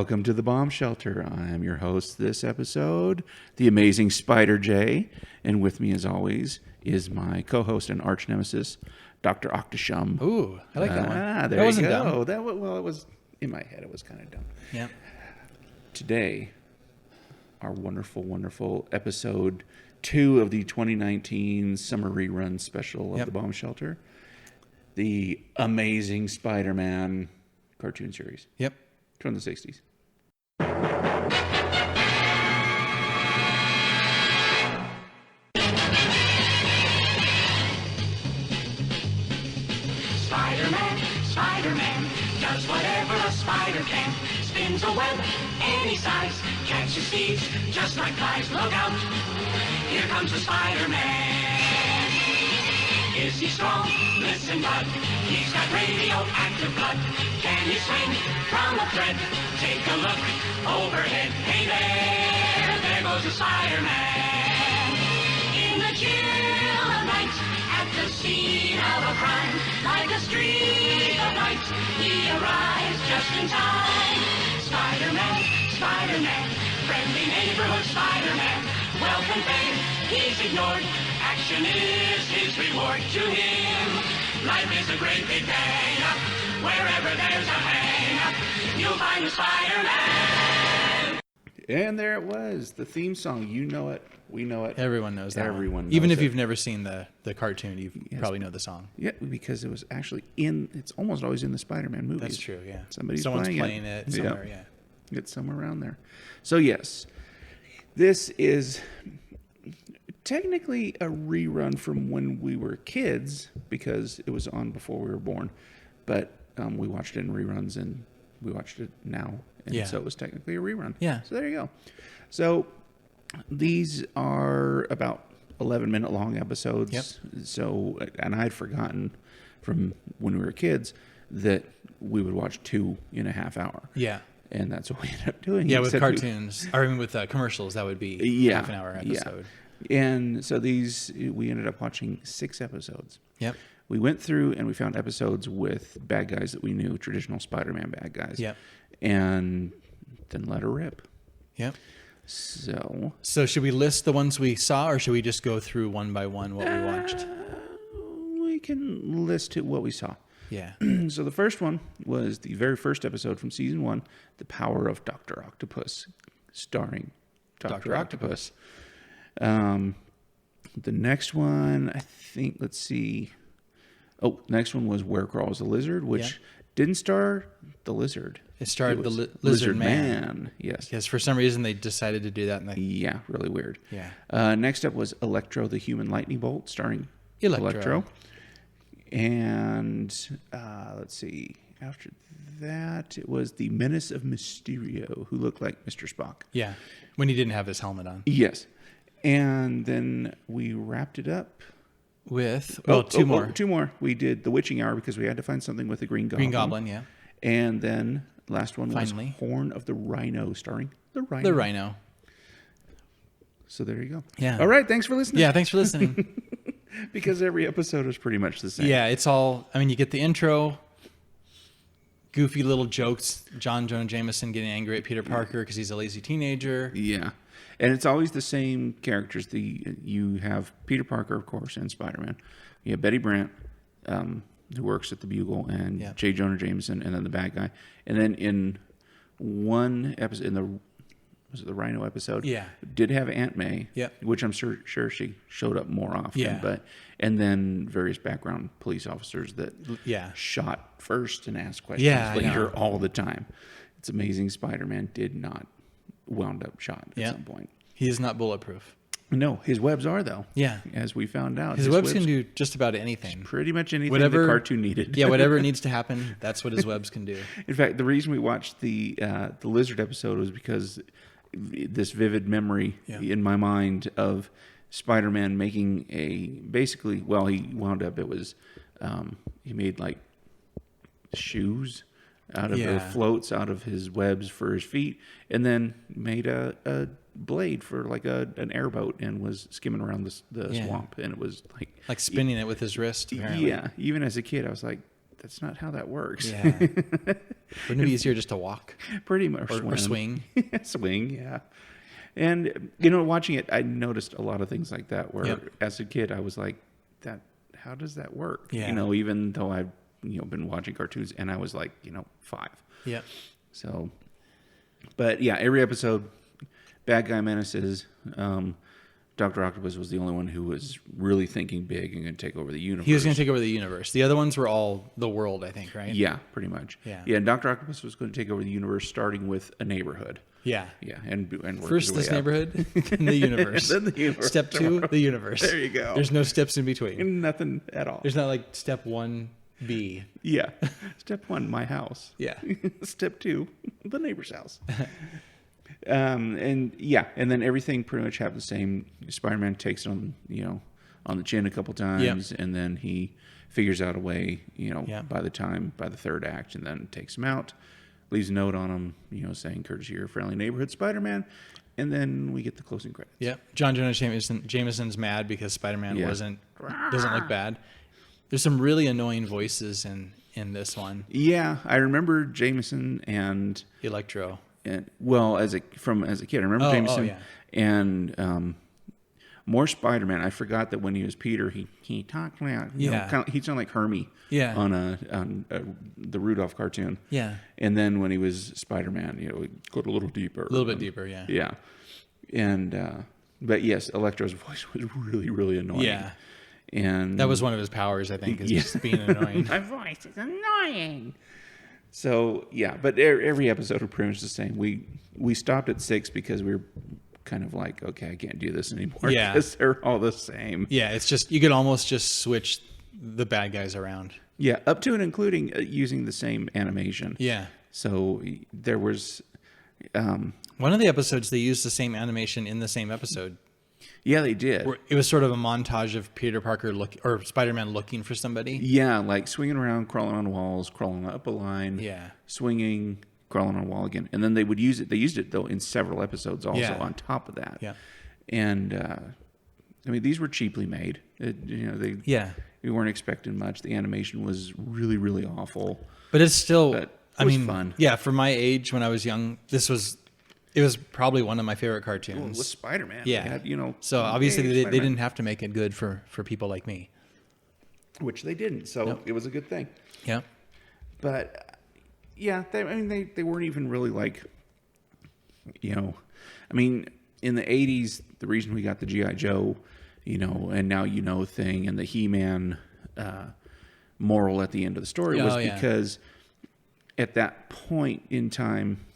Welcome to the Bomb Shelter. I am your host this episode, the amazing Spider J. And with me, as always, is my co-host and arch nemesis, Dr. Schumm. Ooh, I like that one. There that you wasn't go. dumb. Well, it was in my head. It was kind of dumb. Yeah. Today, our wonderful, wonderful episode 2 of the 2019 summer rerun special of the Bomb Shelter, the amazing Spider-Man cartoon series. Yep. From the 60s. Spider-Man does whatever a spider can. Spins a web any size, catches thieves just like flies. Look out, here comes the Spider-Man. Is he strong? Listen, bud, he's got radioactive blood. Can he swing from a thread? Take a look overhead. Hey there goes the Spider-Man. In the chill of night, at the scene of a crime, like a streak of light, he arrives just in time. Spider-Man, Spider-Man, friendly neighborhood Spider-Man. Wealth and fame, he's ignored. Action is his reward to him. Life is a great big day. Wherever there's a hang, you'll find the Spider-Man. And there it was, the theme song. You know it. We know it. Everyone knows that. Everyone knows Even if it. you've never seen the cartoon, you probably know the song. Yeah, because it was actually it's almost always in the Spider-Man movies. That's true, yeah. Someone's playing it somewhere, yeah. It's somewhere around there. So, yes, this is technically a rerun from when we were kids because it was on before we were born. But we watched it in reruns and we watched it now. And so it was technically a rerun. Yeah. So there you go. So these are about 11-minute long episodes. Yep. So, and I'd forgotten from when we were kids that we would watch 2.5 hours. Yeah. And that's what we ended up doing. Yeah, with cartoons, or even with commercials, that would be half an hour episode. Yeah. And so we ended up watching 6 episodes. Yep. We went through and we found episodes with bad guys that we knew, traditional Spider-Man bad guys. Yep. And then let her rip. Yep. So should we list the ones we saw, or should we just go through one by one what we watched? We can list what we saw. Yeah. So the first one was the very first episode from season 1, The Power of Dr. Octopus, starring Dr. Octopus. The next one, I think, let's see. Oh, next one was Where Crawls the Lizard, which didn't star the lizard. It starred the Lizard Man. Yes. Yes, for some reason they decided to do that. Yeah, really weird. Yeah. Next up was Electro, the Human Lightning Bolt, starring Electro. And let's see. After that, it was the Menace of Mysterio, who looked like Mr. Spock. Yeah, when he didn't have his helmet on. Yes. And then we wrapped it up with, two more. We did The Witching Hour because we had to find something with the Green Goblin. Green Goblin, yeah. And then last one was Finally. Horn of the Rhino, starring the Rhino. The Rhino. So there you go. Yeah. All right. Thanks for listening. Yeah, thanks for listening. Because every episode is pretty much the same. Yeah, it's all, you get the intro, goofy little jokes, John Jonah Jameson getting angry at Peter Parker because he's a lazy teenager. Yeah. And it's always the same characters. You have Peter Parker, of course, and Spider-Man. You have Betty Brant, who works at the Bugle, and J. Jonah Jameson, and then the bad guy. And then in one episode, was it the Rhino episode? Yeah. Did have Aunt May, which I'm sure she showed up more often. Yeah. And then various background police officers that shot first and asked questions later all the time. It's amazing Spider-Man did not wound up shot at some point. He is not bulletproof. No, his webs are, though. Yeah. As we found out. His webs can do just about anything. Pretty much anything the cartoon needed. Yeah, whatever needs to happen, that's what his webs can do. In fact, the reason we watched the Lizard episode was because this vivid memory in my mind of Spider-Man making he wound up, it was, he made like shoes out of floats out of his webs for his feet, and then made a blade for like an airboat and was skimming around the swamp, and it was like spinning it with his wrist. Apparently. Yeah, even as a kid, I was like, that's not how that works. Yeah. Wouldn't it be easier just to walk Pretty much. or swing? Swing, yeah. And, watching it, I noticed a lot of things like that where as a kid, I was like, how does that work? Yeah. Even though I've, been watching cartoons and I was like, 5. Yeah. So, but yeah, every episode, bad guy menaces. Dr. Octopus was the only one who was really thinking big and going to take over the universe. He was going to take over the universe. The other ones were all the world, I think, right? Yeah, pretty much. Yeah. Yeah, and Dr. Octopus was going to take over the universe, starting with a neighborhood. Yeah. Yeah, and work First, his way this up. neighborhood, then the universe. Then the universe. Step 2, the universe. There you go. There's no steps in between. Nothing at all. There's not like step 1B. Yeah. Step 1, my house. Yeah. Step 2, the neighbor's house. And then everything pretty much happened the same. Spider-Man takes it on the chin a couple times, and then he figures out a way, by the third act, and then takes him out, leaves a note on him, saying, courtesy of your friendly neighborhood Spider-Man, and then we get the closing credits. Yeah. John Jonah Jameson's mad because Spider-Man doesn't look bad. There's some really annoying voices in this one. Yeah, I remember Jameson and Electro. as a kid, I remember Jameson and more Spider-Man. I forgot that when he was Peter, he talked like he sounded like Hermie on the Rudolph cartoon. Yeah, and then when he was Spider-Man, he got a little deeper, deeper. Yeah, yeah, and but yes, Electro's voice was really, really annoying. Yeah, and that was one of his powers, I think, is just being annoying. My voice is annoying. So yeah, but every episode was pretty much the same. We stopped at 6 because we were kind of like, okay, I can't do this anymore. Yeah, because they're all the same. Yeah, it's just you could almost just switch the bad guys around. Yeah, up to and including using the same animation. Yeah. So there was one of the episodes they used the same animation in the same episode. Yeah, they did. It was sort of a montage of Peter Parker or Spider-Man looking for somebody. Yeah, like swinging around, crawling on walls, crawling up a line. Yeah. Swinging, crawling on a wall again. And then they would use it. They used it, though, in several episodes also on top of that. Yeah. And, these were cheaply made. We weren't expecting much. The animation was really, really awful. But it's still, But it was fun. Yeah, for my age when I was young, it was probably one of my favorite cartoons. Well, it was Spider-Man. Yeah. They had, so obviously they didn't have to make it good for people like me. Which they didn't. So it was a good thing. Yeah. But yeah, they weren't even really like, in the 80s, the reason we got the G.I. Joe, and now thing and the He-Man moral at the end of the story was because at that point in time,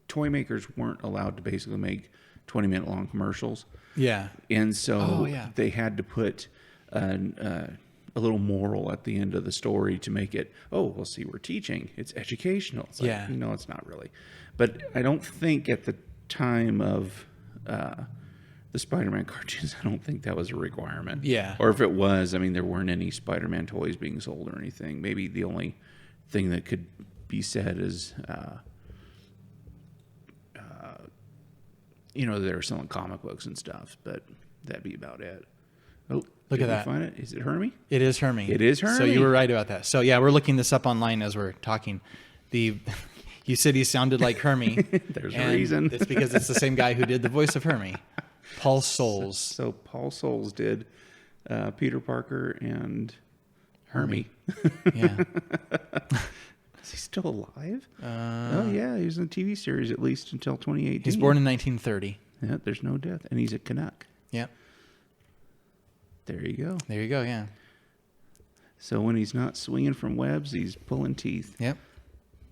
toy makers weren't allowed to basically make 20-minute long commercials. Yeah. And so they had to put a little moral at the end of the story to make it, see, we're teaching. It's educational. It's like, no, it's not really. But I don't think at the time of the Spider-Man cartoons, I don't think that was a requirement. Yeah. Or if it was, there weren't any Spider-Man toys being sold or anything. Maybe the only thing that could be said is, they were selling comic books and stuff, but that'd be about it. Oh, look at that. Find it? Is it Hermie? It is Hermie. It is Hermie. So you were right about that. So yeah, we're looking this up online as we're talking. You said he sounded like Hermie. There's a reason. It's because it's the same guy who did the voice of Hermie, Paul Soules. So Paul Soules did Peter Parker and Hermie. Yeah. Is he still alive? He was in a TV series at least until 2018. He's born in 1930. Yeah, there's no death. And he's a Canuck. Yeah. There you go. There you go, yeah. So when he's not swinging from webs, he's pulling teeth. Yep.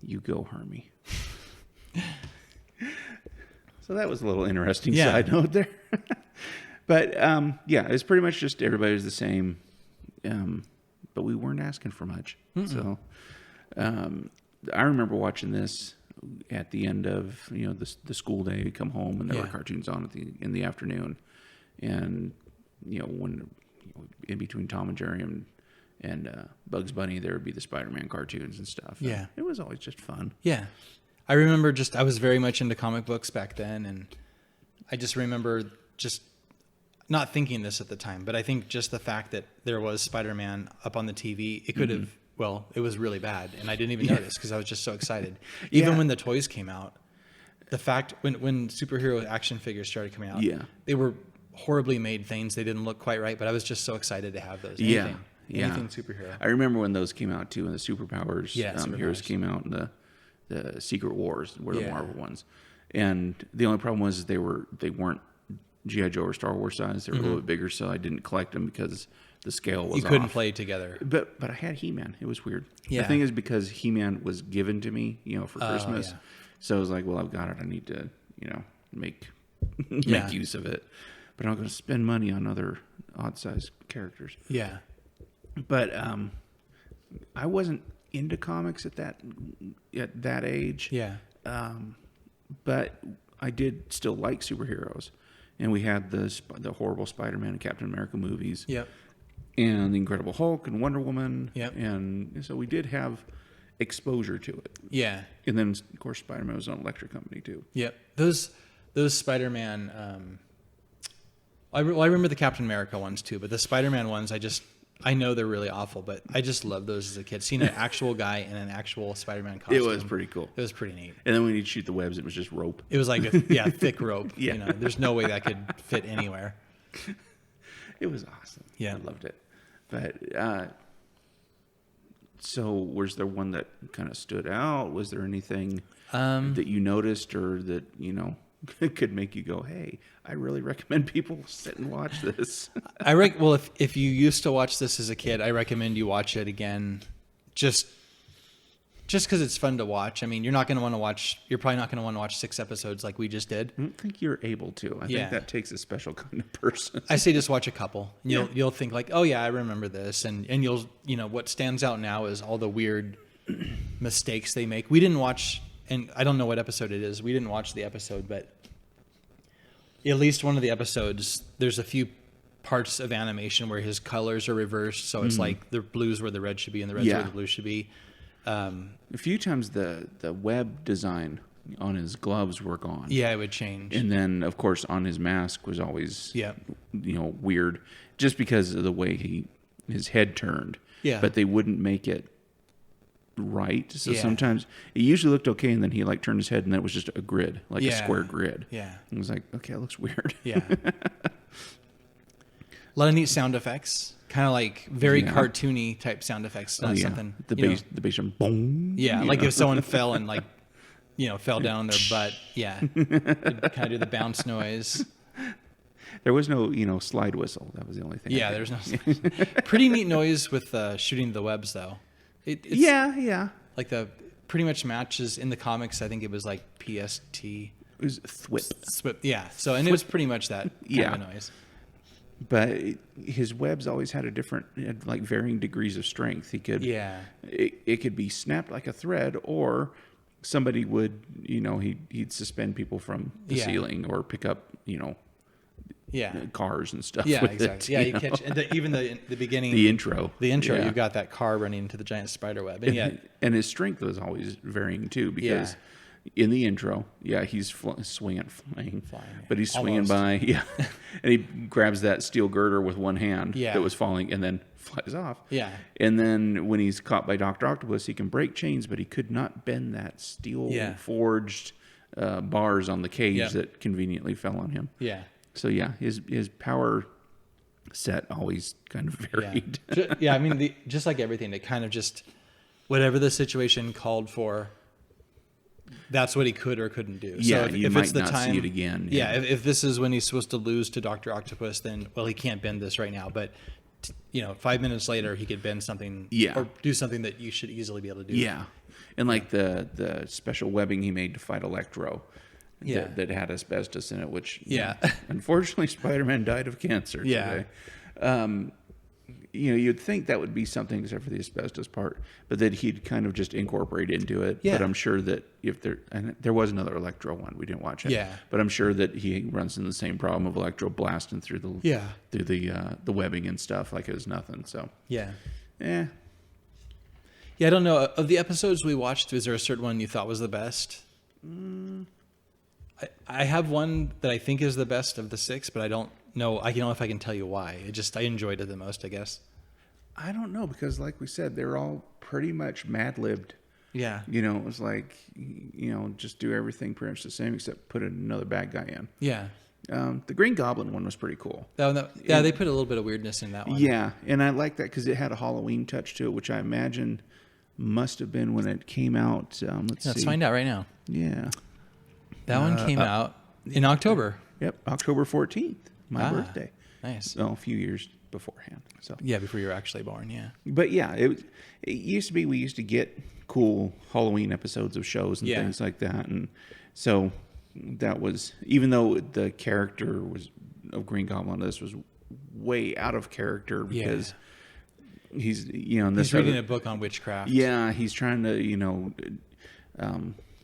You go, Hermie. So that was a little interesting side note there. But, it's pretty much just everybody was the same. But we weren't asking for much. Mm-mm. So I remember watching this at the end of, the school day. We'd come home and there were cartoons on in the afternoon. And, when in between Tom and Jerry and Bugs Bunny, there would be the Spider-Man cartoons and stuff. Yeah. And it was always just fun. Yeah. I remember I was very much into comic books back then. And I just remember not thinking this at the time, but I think just the fact that there was Spider-Man up on the TV, it could have, well, it was really bad. And I didn't even notice because I was just so excited. Even when the toys came out, the fact when superhero action figures started coming out, they were horribly made things. They didn't look quite right, but I was just so excited to have those. Anything superhero. I remember when those came out too, when the superpowers Superpowers. heroes came out, and the Secret Wars were the Marvel ones. And the only problem was they weren't G.I. Joe or Star Wars size. They were a little bit bigger, so I didn't collect them because the scale was You couldn't off. play together. But I had He-Man. It was weird. Yeah. The thing is, because He-Man was given to me, for Christmas. Yeah. So I was like, well, I've got it. I need to, make use of it. But I'm not going to spend money on other odd-sized characters. Yeah. But I wasn't into comics at that age. Yeah. But I did still like superheroes. And we had the horrible Spider-Man and Captain America movies. Yep. And the Incredible Hulk and Wonder Woman. Yep. And so we did have exposure to it. Yeah. And then, of course, Spider-Man was on Electric Company, too. Yep. Those Spider-Man, I remember the Captain America ones too, but the Spider-Man ones, I know they're really awful, but I just love those as a kid. Seeing an actual guy in an actual Spider-Man costume. It was pretty cool. It was pretty neat. And then when you'd shoot the webs, it was just rope. It was like thick rope. Yeah. There's no way that could fit anywhere. It was awesome. Yeah. I loved it. But, so was there one that kind of stood out? Was there anything that you noticed or that, could make you go, hey, I really recommend people sit and watch this? Well, if you used to watch this as a kid, I recommend you watch it again. Just because it's fun to watch. I mean, you're probably not going to want to watch 6 episodes like we just did. I don't think you're able to. I think that takes a special kind of person. I say just watch a couple. You'll think like, oh yeah, I remember this, and you'll what stands out now is all the weird mistakes they make. We didn't watch, and I don't know what episode it is. We didn't watch the episode, but at least one of the episodes, there's a few parts of animation where his colors are reversed, so it's like the blues where the red should be and the red's where the blue should be. A few times the web design on his gloves were gone. Yeah, it would change. And then, of course, on his mask was always, weird, just because of the way his head turned. Yeah. But they wouldn't make it right. So sometimes it usually looked okay, and then he turned his head, and then it was just a grid, like a square grid. Yeah. And it was like, okay, it looks weird. Yeah. A lot of neat sound effects. Kind of like very cartoony type sound effects. Not something. The bass drum, boom. Yeah, like if someone fell and fell down on their butt. Yeah, kind of do the bounce noise. There was no, slide whistle. That was the only thing. Yeah, there's no. Pretty neat noise with shooting the webs though. It's, yeah. Like pretty much matches in the comics. I think it was like PST. It was thwip. Swip. Yeah. So it was pretty much that kind of a noise. But his webs always had varying degrees of strength. He could, it could be snapped like a thread, or somebody would, he'd suspend people from the ceiling, or pick up, cars and stuff. Yeah, with exactly. It, you catch even the beginning, the intro. You've got that car running into the giant spider web, and his strength was always varying too, because. In the intro, he's flying, but he's swinging by, and he grabs that steel girder with one hand that was falling, and then flies off. Yeah. And then when he's caught by Dr. Octopus, he can break chains, but he could not bend that steel forged bars on the cage that conveniently fell on him. Yeah. So his power set always kind of varied. Yeah, I mean, just like everything, it kind of just whatever the situation called for. That's what he could or couldn't do. Yeah, so if you it's might the not time, see it again. Yeah, if this is when he's supposed to lose to Dr. Octopus, then, he can't bend this right now. But, 5 minutes later, he could bend something or do something that you should easily be able to do. Yeah. And like the special webbing he made to fight Electro that had asbestos in it, which, unfortunately, Spider-Man died of cancer today. You'd think that would be something except for the asbestos part, but that he'd kind of just incorporate into it. Yeah. But I'm sure that there was another Electro one, we didn't watch it. Yeah. But I'm sure that he runs into the same problem of Electro blasting through the webbing and stuff like it was nothing. So yeah. Yeah, I don't know. Of the episodes we watched, is there a certain one you thought was the best? I have one that I think is the best of the 6, but I don't know. I don't know if I can tell you why. I enjoyed it the most, I guess. I don't know, because like we said, they're all pretty much mad-libbed. Yeah. It was like, just do everything pretty much the same except put another bad guy in. Yeah. The Green Goblin one was pretty cool. They put a little bit of weirdness in that one. Yeah, and I like that because it had a Halloween touch to it, which I imagine must have been when it came out. Let's find out right now. Yeah. That one came out in October. Yep, October 14th, my birthday. Nice. So a few years beforehand. So yeah, before you were actually born, yeah. But yeah, it used to be we used to get cool Halloween episodes of shows and things like that, and so that was, even though the character was of Green Goblin, this was way out of character because he's he's reading a book on witchcraft. Yeah, he's trying to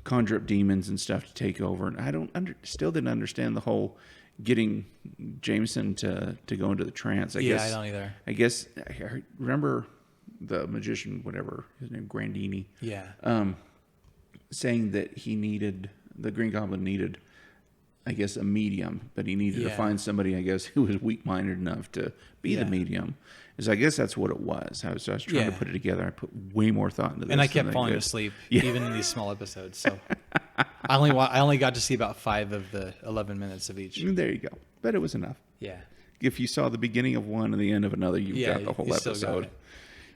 conjure up demons and stuff to take over, and I still didn't understand the whole getting Jameson to go into the trance. I guess I don't either. I guess I remember the magician, whatever his name, Grandini. Yeah. Saying that the Green Goblin needed, I guess, a medium, but he needed to find somebody, I guess, who was weak-minded enough to be the medium. I guess that's what it was. I was trying to put it together. I put way more thought into this. And I kept falling asleep, even in these small episodes. So I only got to see about 5 of the 11 minutes of each. There you go. But it was enough. Yeah. If you saw the beginning of one and the end of another, you got the whole you still episode. got it.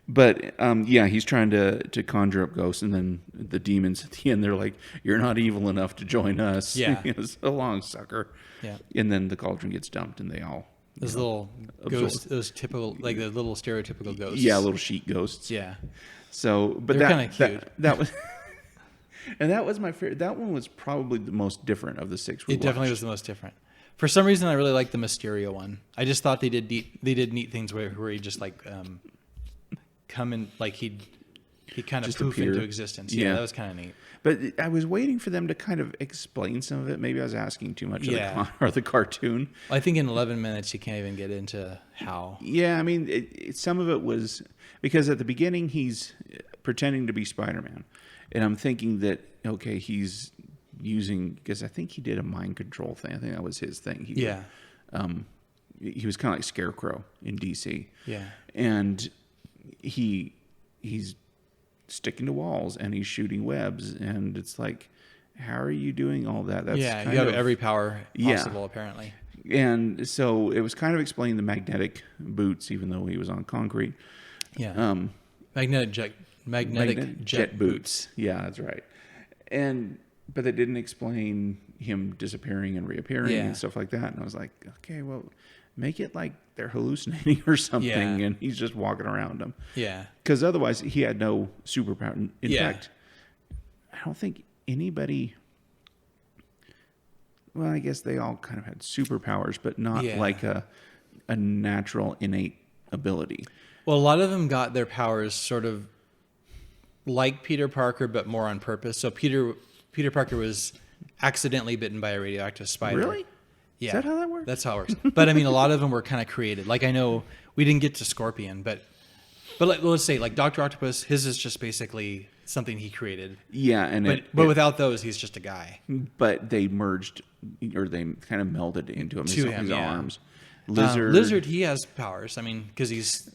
But he's trying to conjure up ghosts, and then the demons at the end, they're like, "You're not evil enough to join us." Yeah. So long, sucker. Yeah. And then the cauldron gets dumped, and they all little ghosts, those typical, like the little stereotypical ghosts. Yeah, little sheet ghosts. Yeah. So, but they're kind of cute. That was, and that was my favorite. That one was probably the most different of the 6 we watched. It definitely was the most different. For some reason, I really liked the Mysterio one. I just thought they did neat things where he just like come in, like he kind of poof into existence. Yeah, that was kind of neat. But I was waiting for them to kind of explain some of it. Maybe I was asking too much of the cartoon. I think in 11 minutes you can't even get into how. Yeah, I mean, some of it was because at the beginning he's pretending to be Spider-Man, and I'm thinking that okay, he's using, because I think he did a mind control thing. I think that was his thing. He was kind of like Scarecrow in DC. Yeah, and he's sticking to walls and he's shooting webs, and it's like, how are you doing all that? That's you have every power possible apparently. And so it was kind of explaining the magnetic boots, even though he was on concrete. Yeah. Magnetic jet boots. Yeah, that's right. But they didn't explain him disappearing and reappearing and stuff like that. And I was like, okay, well, make it like they're hallucinating or something, and he's just walking around them. Yeah. Because otherwise, he had no superpower. In fact, I don't think anybody. Well, I guess they all kind of had superpowers, but not like a natural innate ability. Well, a lot of them got their powers sort of like Peter Parker, but more on purpose. So Peter Parker was accidentally bitten by a radioactive spider. Really? Yeah. Is that how that works? That's how it works. But I mean, a lot of them were kind of created. Like I know we didn't get to Scorpion, but let's say like Dr. Octopus, his is just basically something he created. Yeah, but without those, he's just a guy. But they merged, or they kind of melded into him. His arms. Lizard, he has powers. I mean, because he's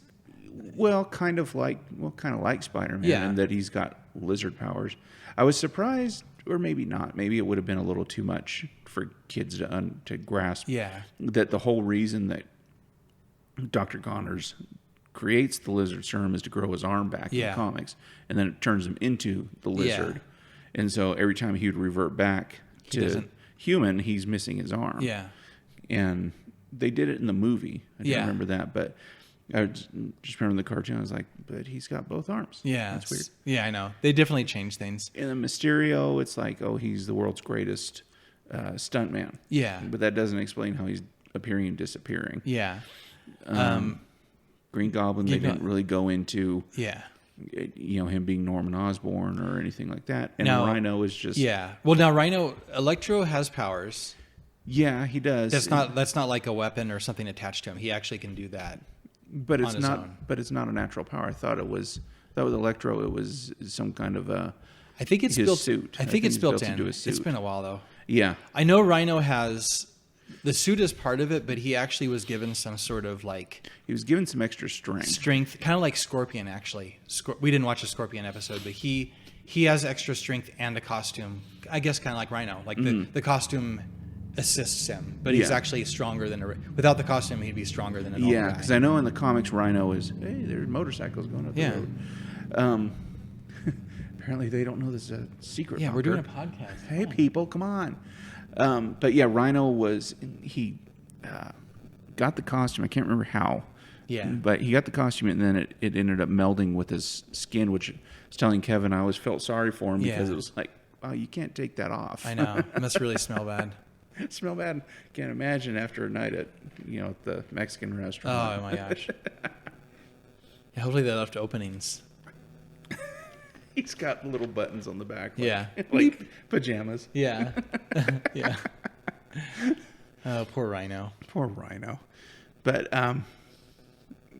kind of like Spider-Man, in that he's got lizard powers. I was surprised, or maybe not. Maybe it would have been a little too much for kids to grasp. Yeah. That the whole reason that Dr. Connors creates the lizard serum is to grow his arm back in the comics, and then it turns him into the lizard. Yeah. And so every time he would revert back to human, he's missing his arm. Yeah. And they did it in the movie. I don't remember that, but I just remember the cartoon. I was like, but he's got both arms. Yeah. That's weird. Yeah, I know. They definitely changed things. In the Mysterio, it's like, oh, he's the world's greatest stuntman. Yeah. But that doesn't explain how he's appearing and disappearing. Yeah. Green Goblin, they didn't really go into him being Norman Osborn or anything like that. And Rhino is just... Yeah. Well, now Electro has powers. Yeah, he does. That's not like a weapon or something attached to him. He actually can do that. But it's not. But it's not a natural power. I thought it was. That was Electro. It was some kind of a. I think it's his built. Suit. I think it's built in. Into his suit. It's been a while though. Yeah. I know Rhino has The suit is part of it, but he actually was given some sort of like He was given some extra strength. kind of like Scorpion actually. We didn't watch a Scorpion episode, but he has extra strength and a costume. I guess kind of like Rhino. Like the costume assists him, but he's actually stronger than without the costume. He'd be stronger than a normal guy. Because I know in the comics, Rhino is, hey, there's motorcycles going up the road. Apparently, they don't know this is a secret. Yeah, we're bunker. doing a podcast. Hey, people, come on. But yeah, Rhino he got the costume. I can't remember how. Yeah. But he got the costume, and then it ended up melding with his skin, which I was telling Kevin I always felt sorry for him because it was like, wow, you can't take that off. I know. It must really smell bad. It smelled bad. Can't imagine after a night at at the Mexican restaurant. Oh my gosh. Yeah, hopefully they left openings. He's got little buttons on the back. Yeah. Like pajamas. Yeah. Yeah. Oh, poor Rhino. Poor Rhino. But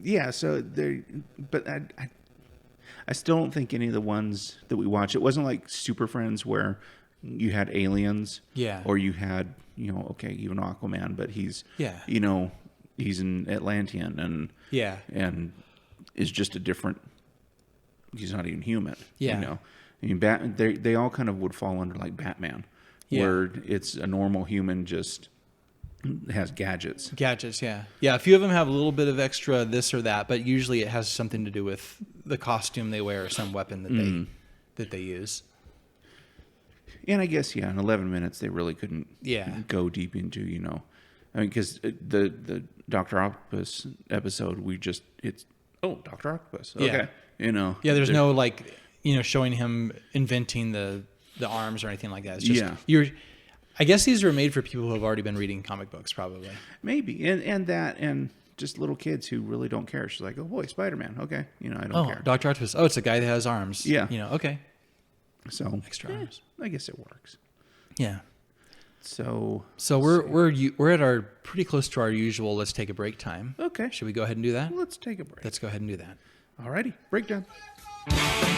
yeah, so there. But I still don't think any of the ones that we watched. It wasn't like Super Friends where you had aliens. Yeah. Or you had even Aquaman, but he's he's an Atlantean and is just a different. He's not even human. Yeah. I mean, they all kind of would fall under like Batman, where it's a normal human just has gadgets. Gadgets, yeah. Yeah, a few of them have a little bit of extra this or that, but usually it has something to do with the costume they wear or some weapon that they use. And I guess, in 11 minutes, they really couldn't go deep into, I mean, because the Dr. Octopus episode, Dr. Octopus. Okay. Yeah. Yeah, there's no like, showing him inventing the arms or anything like that. It's just, I guess these were made for people who have already been reading comic books, probably. Maybe. And just little kids who really don't care. She's like, oh boy, Spider-Man. Okay. I don't care. Dr. Octopus. Oh, it's a guy that has arms. Yeah. Okay. So extra arms. I guess it works. Yeah. So we're at our pretty close to our usual let's take a break time. Okay. Should we go ahead and do that? Let's take a break. Let's go ahead and do that. Alrighty, breakdown. Spider-Man,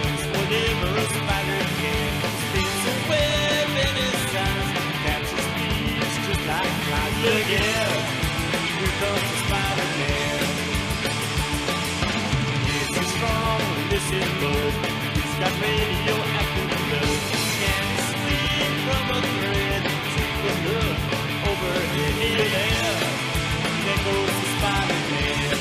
does whatever a spider can. Spins a web in his eyes, catches thieves just like flies. Look out, here comes the Spider-Man. Yes, he's strong, this is good. He's got radioactive blood. Can speak from a thread to the hood over here there. There goes the Spider-Man.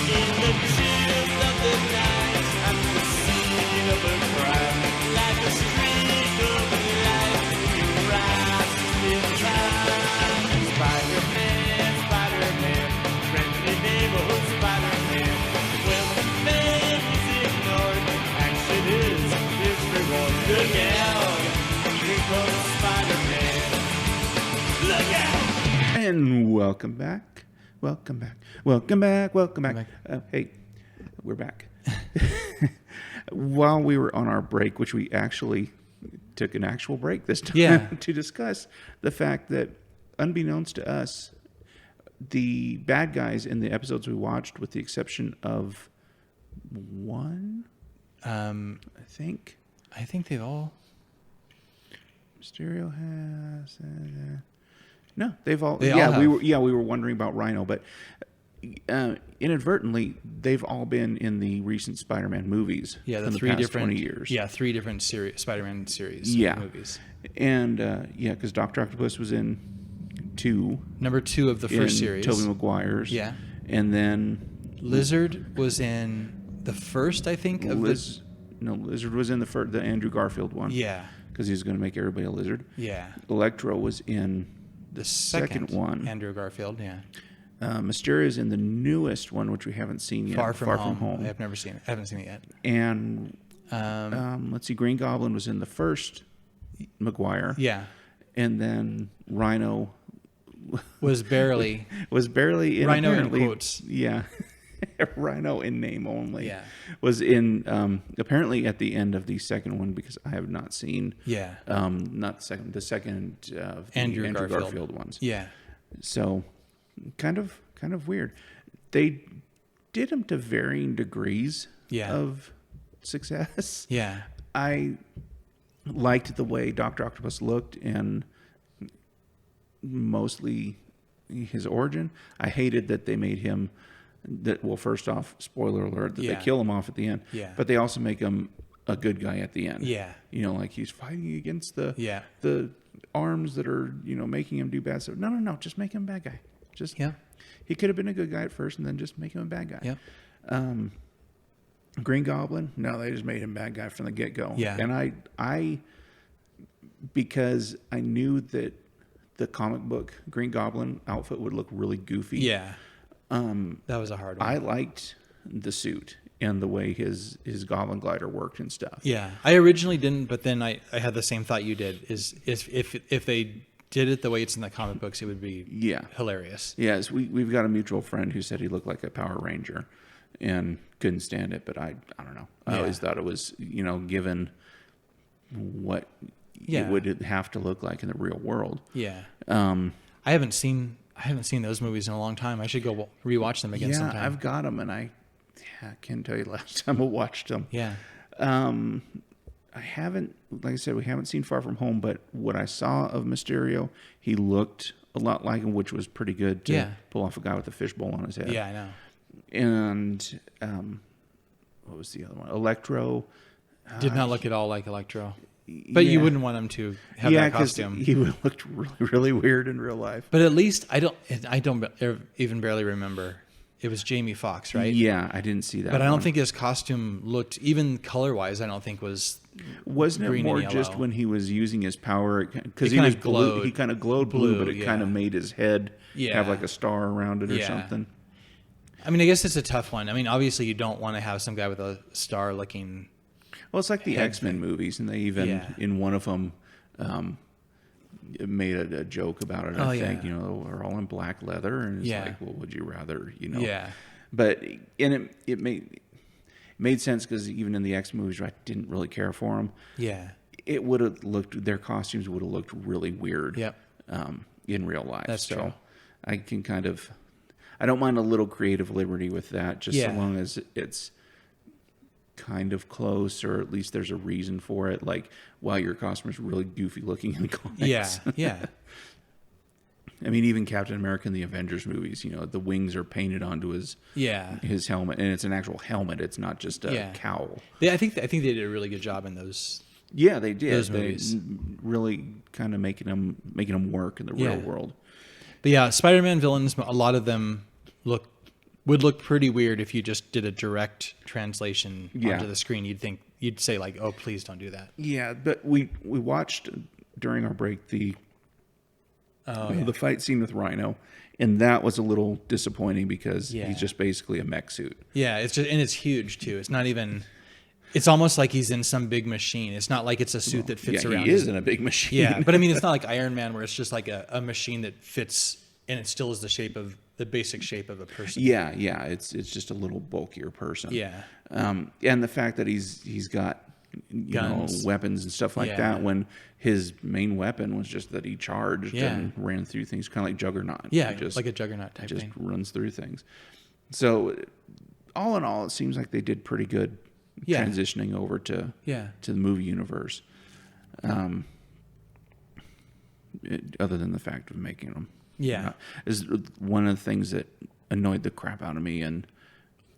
In the chills of the night, at the scene of a crime, like a streak of light in your eyes in time. Spider-Man, Spider-Man, friendly neighborhood Spider-Man. When the man is ignored, action is his reward. Look out, here comes Spider-Man. Look out! And welcome back. Welcome back. Welcome back. Welcome back. Hey, we're back. While we were on our break, which we actually took an actual break this time to discuss the fact that, unbeknownst to us, the bad guys in the episodes we watched, with the exception of one, I think they've all. Mysterio has. No, they've all. They all have. We were wondering about Rhino, but inadvertently, they've all been in the recent Spider-Man movies. Yeah, from the past 20 years. Yeah, 3 different Spider-Man series. Movies. And because Dr. Octopus was in 2. Number 2 of the first series. Tobey Maguire's. Yeah. And then Lizard was in the first, I think. Lizard was in the Andrew Garfield one. Yeah. Because he was going to make everybody a lizard. Yeah. Electro was in the second one. Andrew Garfield, yeah. Mysterio is in the newest one, which we haven't seen yet. Far From Home. I have never seen it. I haven't seen it yet. And let's see, Green Goblin was in the first Maguire. Yeah. And then Rhino was barely in, Rhino in quotes. Yeah. Rhino in name only. Yeah. Was in apparently at the end of the second one, because I have not seen. Yeah. Not the second of the Andrew Garfield ones. Yeah. So kind of weird. They did them to varying degrees of success. Yeah. I liked the way Dr. Octopus looked and mostly his origin. I hated that they made him first off, spoiler alert, that they kill him off at the end. Yeah. But they also make him a good guy at the end. Yeah. You know, like he's fighting against the the arms that are, making him do bad stuff. No, just make him a bad guy. Just he could have been a good guy at first and then just make him a bad guy. Yeah. Green Goblin, no, they just made him bad guy from the get-go. Yeah. And I because I knew that the comic book Green Goblin outfit would look really goofy. Yeah. That was a hard one. I liked the suit and the way his Goblin glider worked and stuff. Yeah. I originally didn't, but then I had the same thought you did, is if they did it the way it's in the comic books, it would be hilarious. Yes, we've got a mutual friend who said he looked like a Power Ranger and couldn't stand it, but I don't know. I always thought it was, given what it would have to look like in the real world. Yeah. I haven't seen those movies in a long time. I should go rewatch them again sometime. Yeah, I've got them, and I can't tell you the last time I watched them. Yeah. I haven't, like I said, we haven't seen Far From Home, but what I saw of Mysterio, he looked a lot like him, which was pretty good to pull off a guy with a fishbowl on his head. Yeah, I know. And what was the other one? Electro. Did not look at all like Electro. But you wouldn't want him to have that costume. He would have looked really, really weird in real life. But at least I don't even barely remember. It was Jamie Foxx, right? Yeah, I didn't see that. But I don't think his costume looked, even color-wise, I don't think Wasn't it more just when he was using his power? Because he was glowed. He kind of glowed blue, but it kind of made his head have like a star around it or something. I mean, I guess it's a tough one. I mean, obviously you don't want to have some guy with a star looking. Well, it's like the X-Men movies, and they even in one of them made a joke about it. I think we're all in black leather, and it's like, well, would you rather, Yeah. But it made sense because even in the X movies, I didn't really care for them. Yeah. It would have looked, their costumes would have looked really weird. Yep. In real life. That's true. I can I don't mind a little creative liberty with that, just so long as it's kind of close, or at least there's a reason for it. Like, wow, your costume is really goofy looking in comics. Yeah. I mean, even Captain America in the Avengers movies, the wings are painted onto his helmet, and it's an actual helmet. It's not just a cowl. I think they did a really good job in those. Yeah, they did. Those movies. Really kind of making them work in the real world. But yeah, Spider-Man villains, a lot of them would look pretty weird if you just did a direct translation onto the screen. You'd say like, oh, please don't do that. Yeah, but we watched during our break the fight scene with Rhino, and that was a little disappointing because he's just basically a mech suit. Yeah, it's huge too. It's not even. It's almost like he's in some big machine. It's not like it's a suit that fits around. He is in a big machine. Yeah, but I mean, it's not like Iron Man where it's just like a machine that fits, and it still is the basic shape of a person. Yeah, it's just a little bulkier person. Yeah, and the fact that he's got guns, weapons and stuff like that, when his main weapon was just that he charged and ran through things, kind of like Juggernaut. Yeah, like a Juggernaut type thing. Just runs through things. So, all in all, it seems like they did pretty good transitioning over to the movie universe. Other than the fact of making them. Yeah. Is one of the things that annoyed the crap out of me, and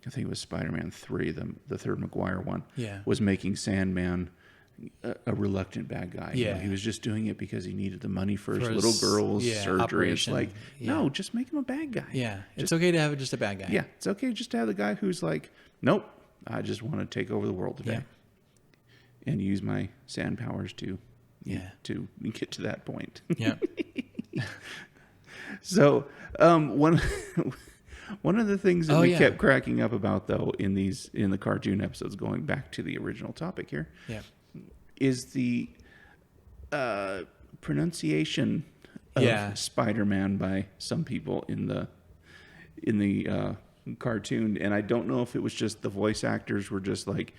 I think it was Spider-Man 3, the third Maguire one, was making Sandman a reluctant bad guy. Yeah. He was just doing it because he needed the money for his little girl's surgery. Operation. It's like, no, just make him a bad guy. Yeah. It's okay to have just a bad guy. Yeah. It's okay just to have the guy who's like, nope, I just want to take over the world today. And use my sand powers to get to that point. Yeah. So one of the things that we kept cracking up about, though, in the cartoon episodes, going back to the original topic here, is the pronunciation of Spider-Man by some people in the cartoon. And I don't know if it was just the voice actors were just like,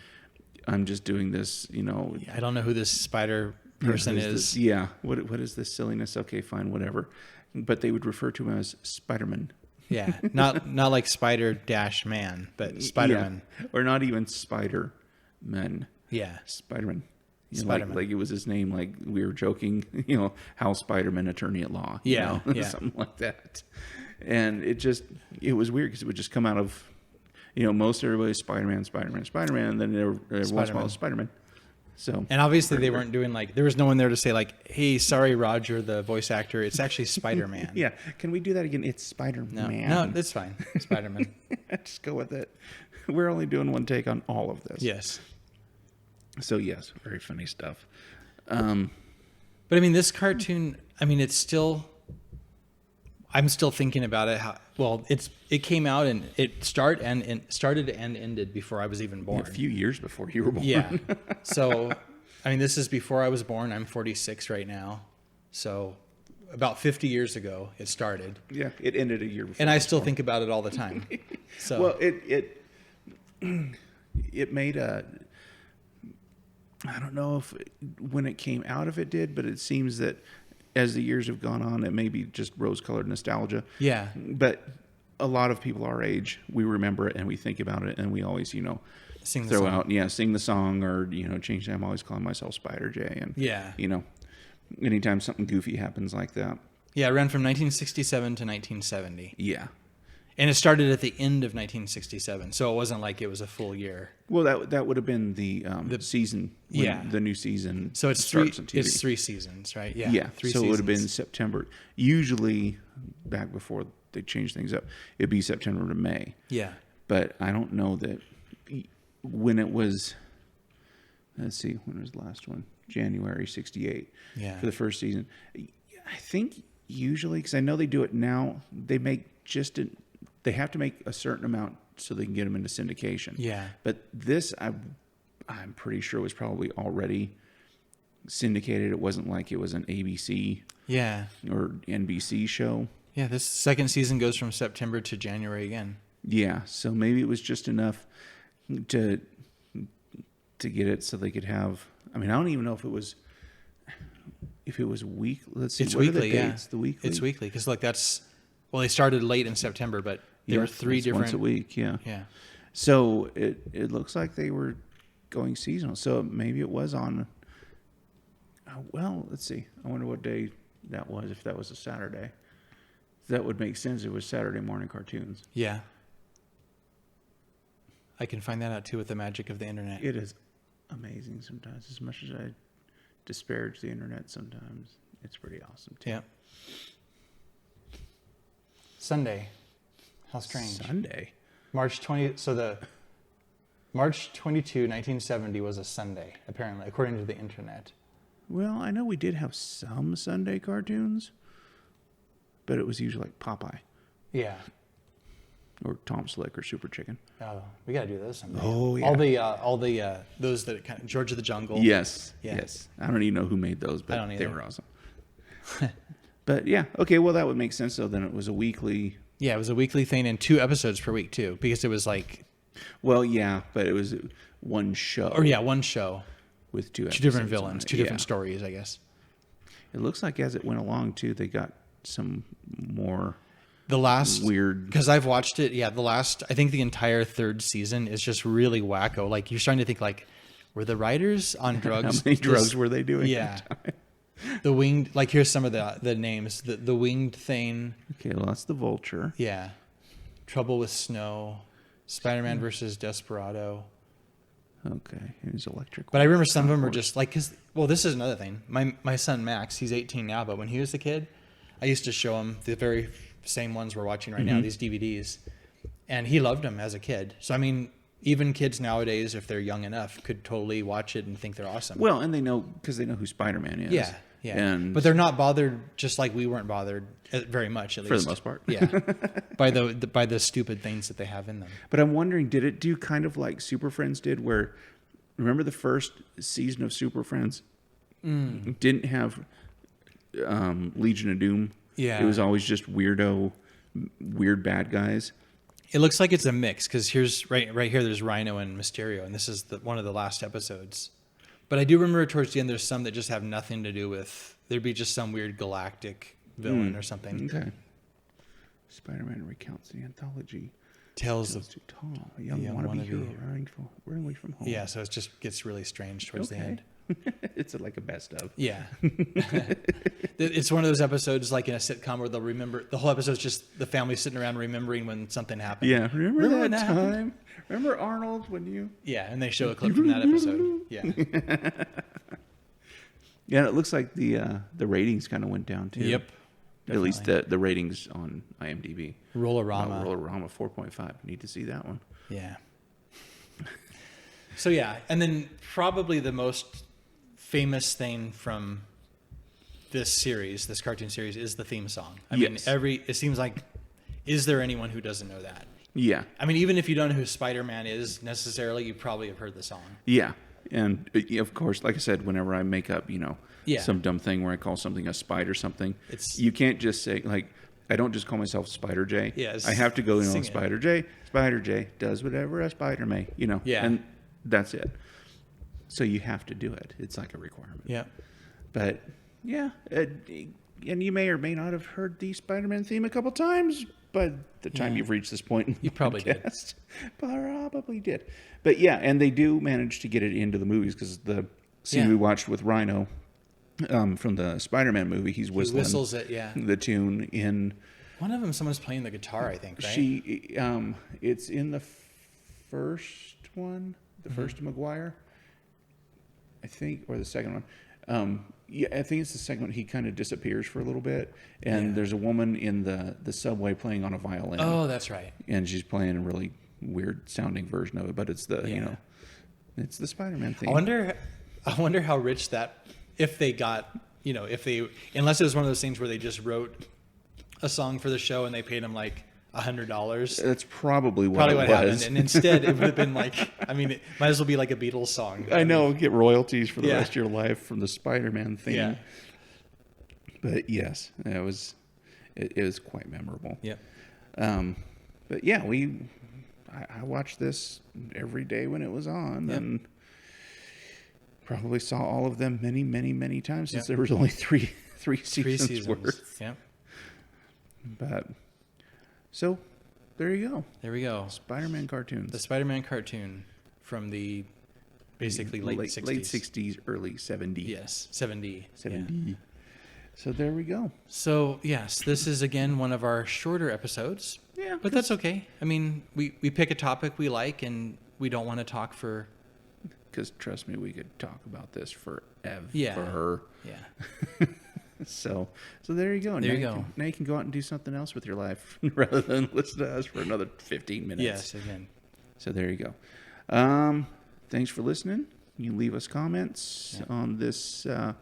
I'm just doing this, I don't know who this spider person is. What is this silliness? Okay, fine, whatever. But they would refer to him as Spider-Man. Yeah, not like Spider-Man, but Spider-Man. Or not even Spider. Yeah. Spider-Man. Spider-Man. Like it was his name, like we were joking, Hal Spider-Man, attorney at law. Yeah, yeah. Something like that. And it was weird because it would just come out of, most everybody's Spider-Man, and then every once in a while Spider-Man. So, and obviously they weren't doing there was no one there to say hey, sorry, Roger, the voice actor, it's actually Spider-Man. Yeah. Can we do that again? It's Spider-Man. No, it's fine. Spider-Man. Just go with it. We're only doing one take on all of this. Yes. So yes, very funny stuff. But I mean, this cartoon, it's still, I'm still thinking about it. It came out and it started and ended before I was even born. A few years before you were born. Yeah. So, this is before I was born. I'm 46 right now. So about 50 years ago, it started. Yeah. It ended a year before. And I still think about it all the time. So, well, it made I don't know if when it came out, if it did, but it seems that as the years have gone on, it may be just rose-colored nostalgia. Yeah. But a lot of people our age, we remember it and we think about it, and we always, sing the song, or change. I'm always calling myself Spider J, and yeah, anytime something goofy happens like that. Yeah, it ran from 1967 to 1970. Yeah. And it started at the end of 1967, so it wasn't like it was a full year. Well, that would have been the season. The new season. So it's starts on TV. It's 3 seasons, right? Yeah. Yeah. 3 so seasons. It would have been September. Usually, back before they changed things up, it'd be September to May. Yeah. But I don't know that when it was. Let's see, when was the last one? January '68. Yeah. For the first season, I think usually, because I know they do it now, they make they have to make a certain amount so they can get them into syndication. Yeah. But this, I'm pretty sure was probably already syndicated. It wasn't like it was an ABC or NBC show. Yeah, this second season goes from September to January again. Yeah, so maybe it was just enough to get it so they could have. I don't even know if it was week. Let's see. It's what weekly. Are the dates? The weekly. It's weekly because they started late in September, but there were 3 different once a week. Yeah. Yeah. So it looks like they were going seasonal. So maybe it was on. Well, let's see. I wonder what day that was. If that was a Saturday, that would make sense. It was Saturday morning cartoons. Yeah. I can find that out too with the magic of the internet. It is amazing sometimes. As much as I disparage the internet sometimes, it's pretty awesome too. Yeah. Sunday. How strange. Sunday. March 22, 1970 was a Sunday, apparently, according to the internet. Well, I know we did have some Sunday cartoons, but it was usually like Popeye. Yeah. Or Tom Slick or Super Chicken. Oh, we got to do those someday. Oh, yeah. All the those that kind of George of the Jungle. Yes. Yeah. Yes. I don't even know who made those, but they either. were awesome. But yeah, okay, well that would make sense. So then it was a weekly. Yeah, it was a weekly thing and 2 episodes per week too, because it was like. Well, yeah, but it was one show. Or yeah, one show. With 2 episodes. 2 different villains, 2 different stories, I guess. It looks like as it went along too, they got some more. The last weird, because I've watched it. Yeah, I think the entire 3rd season is just really wacko. Like you're starting to think were the writers on drugs? How many drugs were they doing? Yeah, the winged. Here's some of the names. The winged thing. Okay, well that's the Vulture. Yeah, Trouble with Snow, Spider-Man versus Desperado. Okay, it was electric. But I remember some of them were just this is another thing. My son Max, he's 18 now, but when he was a kid, I used to show him the very same ones we're watching right now, these DVDs, and he loved them as a kid. So even kids nowadays, if they're young enough, could totally watch it and think they're awesome. Well, and they know who Spider-Man is. Yeah. But they're not bothered, just like we weren't bothered very much, at least for the most part. Yeah, by the stupid things that they have in them. But I'm wondering, did it do kind of like Super Friends did, where remember the first season of Super Friends didn't have Legion of Doom. Yeah. It was always just weird bad guys. It looks like it's a mix because here's right here. There's Rhino and Mysterio, and this is one of the last episodes. But I do remember towards the end, there's some that just have nothing to do with. There'd be just some weird galactic villain or something. Okay. Spider-Man recounts the anthology. Tales of Too tall. A young young wannabe wannabe hero hero. running away from home. Yeah, so it just gets really strange towards the end. It's like a best of. Yeah. It's one of those episodes like in a sitcom where they'll remember the whole episode's just the family sitting around remembering when something happened. Yeah, remember when that happened? time? Remember Arnold when you... Yeah, and they show a clip from that episode. Yeah. Yeah, it looks like the ratings kind of went down too. Yep. At least the ratings on IMDb. Roll-A-Rama. Roll-A-Rama 4.5. Need to see that one. Yeah. So yeah, and then probably the most famous thing from this series, this cartoon series, is the theme song. I mean, it seems like, is there anyone who doesn't know that? Yeah. I mean, even if you don't know who Spider-Man is necessarily, you probably have heard the song. Yeah. And of course, like I said, whenever I make up, some dumb thing where I call something a spider something, you can't just say, like, I don't just call myself Spider J. Yes. I have to go, Spider J. Spider J does whatever a spider may, Yeah. And that's it. So you have to do it. It's like a requirement. Yeah. But, yeah. And you may or may not have heard the Spider-Man theme a couple times by the time you've reached this point in the You probably did. podcast. Probably did. But, yeah, and they do manage to get it into the movies because the scene we watched with Rhino from the Spider-Man movie, he whistles it, yeah. the tune in... One of them, someone's playing the guitar, I think, right? It's in the first one, the first Maguire, I think, or the second one. I think it's the second one. He kind of disappears for a little bit, and there's a woman in the subway playing on a violin. Oh, that's right. And she's playing a really weird sounding version of it, but it's the it's the Spider-Man theme. I wonder how rich that, if they got, unless it was one of those things where they just wrote a song for the show and they paid him like $100. That's probably what happened. And instead, it would have been like, it might as well be like a Beatles song. I know, get royalties for the rest of your life from the Spider-Man theme. Yeah. But yes, it was quite memorable. Yeah. But yeah, I watched this every day when it was on, and probably saw all of them many, many, many times since there was only three seasons worth. Yeah. But so there you go. There we go. Spider-Man cartoons. The Spider-Man cartoon from the basically late 60s. Late 60s, early 70s. Yes, 70. 70. Yeah. So there we go. So, yes, this is, again, one of our shorter episodes. Yeah. But that's okay. I mean, we pick a topic we like, and we don't want to talk for... Because, trust me, we could talk about this forever. Yeah. Yeah. So there you go. There you go. Now you can go out and do something else with your life rather than listen to us for another 15 minutes. Yes, again. So there you go. Thanks for listening. You can leave us comments on this post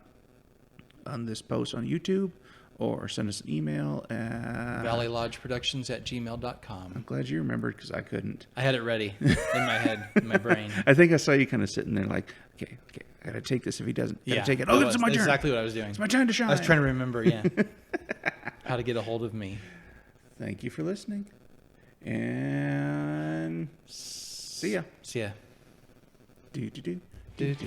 on YouTube, or send us an email at valleylodgeproductions@gmail.com. I'm glad you remembered because I couldn't. I had it ready in my head, in my brain. I think I saw you kind of sitting there like, okay, I got to take this if he doesn't. Gotta take it. Oh, it's my turn. Exactly what I was doing. It's my time to shine. I was trying to remember, how to get a hold of me. Thank you for listening. And see ya. See ya. Do. In the chill of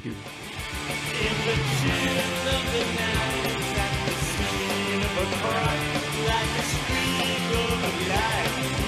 the night, at the scene of a crime, like a streak of light.